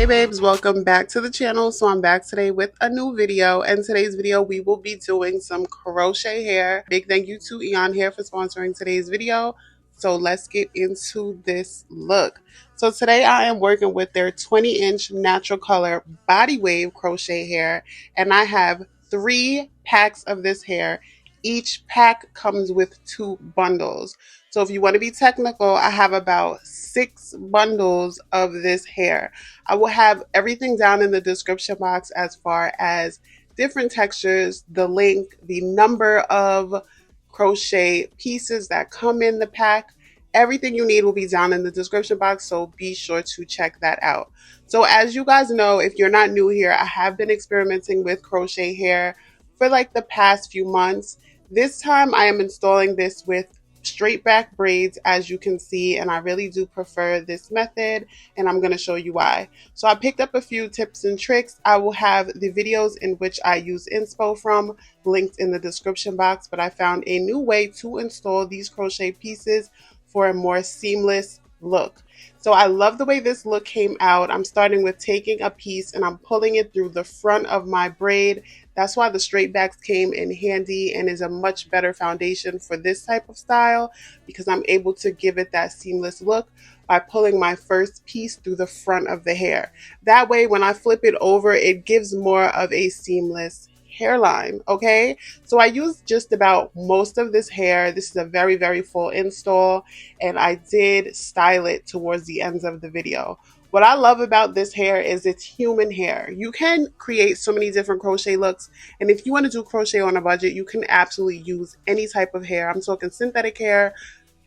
Hey babes, welcome back to the channel. So I'm back today with a new video, and today's video we will be doing some crochet hair. Big thank you to Eayon Hair for sponsoring today's video. So let's get into this look. So today I am working with their 20-inch natural color body wave crochet hair, and I have 3 packs of this hair. Each pack comes with 2 bundles. So if you want to be technical, I have about 6 bundles of this hair. I will have everything down in the description box as far as different textures, the link, the number of crochet pieces that come in the pack. Everything you need will be down in the description box, so be sure to check that out. So as you guys know, if you're not new here, I have been experimenting with crochet hair for like the past few months. This time I am installing this with straight back braids, as you can see, and I really do prefer this method, and I'm going to show you why. So I picked up a few tips and tricks. I will have the videos in which I use inspo from linked in the description box, but I found a new way to install these crochet pieces for a more seamless look. So I love the way this look came out. I'm starting with taking a piece and I'm pulling it through the front of my braid. That's why the straight backs came in handy and is a much better foundation for this type of style, because I'm able to give it that seamless look by pulling my first piece through the front of the hair. That way when I flip it over, it gives more of a seamless hairline. Okay, so I used just about most of this hair. This is a very full install, and I did style it towards the ends of the video. What I love about this hair is it's human hair. You can create so many different crochet looks, and if you want to do crochet on a budget, you can absolutely use any type of hair. I'm talking synthetic hair,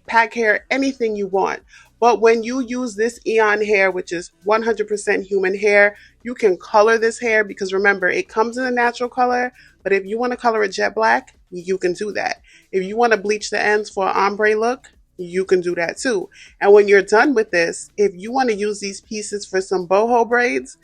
pack hair, anything you want. But when you use this Eayon hair, which is 100% human hair, you can color this hair, because remember, it comes in a natural color, but if you want to color it jet black, you can do that. If you want to bleach the ends for an ombre look, you can do that too. And when you're done with this, if you want to use these pieces for some boho braids,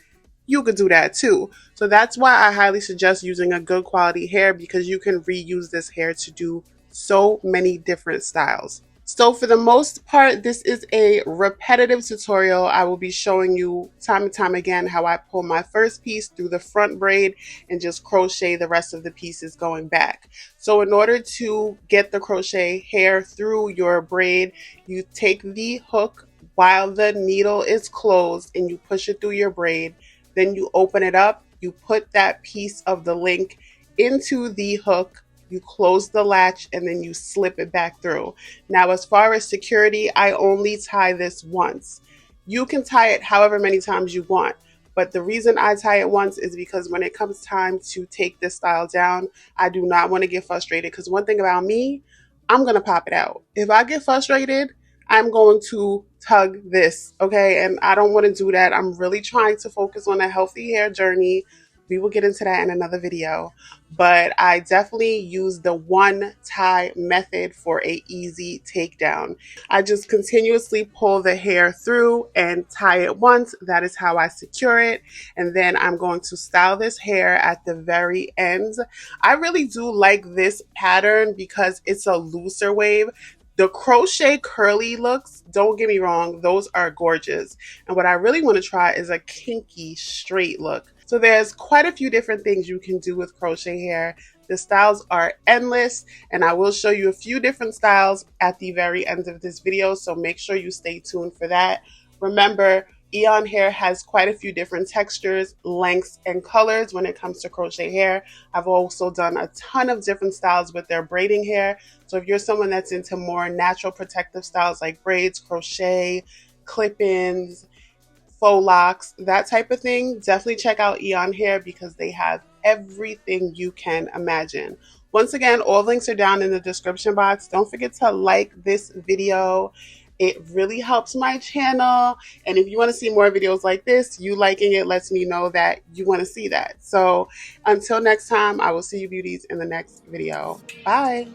you could do that too. So that's why I highly suggest using a good quality hair, because you can reuse this hair to do so many different styles. So for the most part, this is a repetitive tutorial. I will be showing you time and time again how I pull my first piece through the front braid and just crochet the rest of the pieces going back. So in order to get the crochet hair through your braid, you take the hook while the needle is closed and you push it through your braid. Then you open it up, you put that piece of the link into the hook, you close the latch, and then you slip it back through. Now, as far as security, I only tie this once. You can tie it however many times you want, but the reason I tie it once is because when it comes time to take this style down, I do not want to get frustrated, because one thing about me, I'm going to pop it out. If I get frustrated, I'm going to tug this, okay? And I don't want to do that. I'm really trying to focus on a healthy hair journey. We will get into that in another video, but I definitely use the one tie method for a easy takedown. I just continuously pull the hair through and tie it once. That is how I secure it. And then I'm going to style this hair at the very end. I really do like this pattern because it's a looser wave. The crochet curly looks, don't get me wrong, those are gorgeous. And what I really want to try is a kinky straight look. So there's quite a few different things you can do with crochet hair. The styles are endless, and I will show you a few different styles at the very end of this video, so make sure you stay tuned for that. Remember, Eayon hair has quite a few different textures, lengths, and colors when it comes to crochet hair. I've also done a ton of different styles with their braiding hair. So if you're someone that's into more natural protective styles like braids, crochet, clip-ins, faux locks, that type of thing, definitely check out Eayon hair, because they have everything you can imagine. Once again, all links are down in the description box. Don't forget to like this video. It really helps my channel. And if you want to see more videos like this, you liking it lets me know that you want to see that. So until next time, I will see you beauties in the next video. Bye.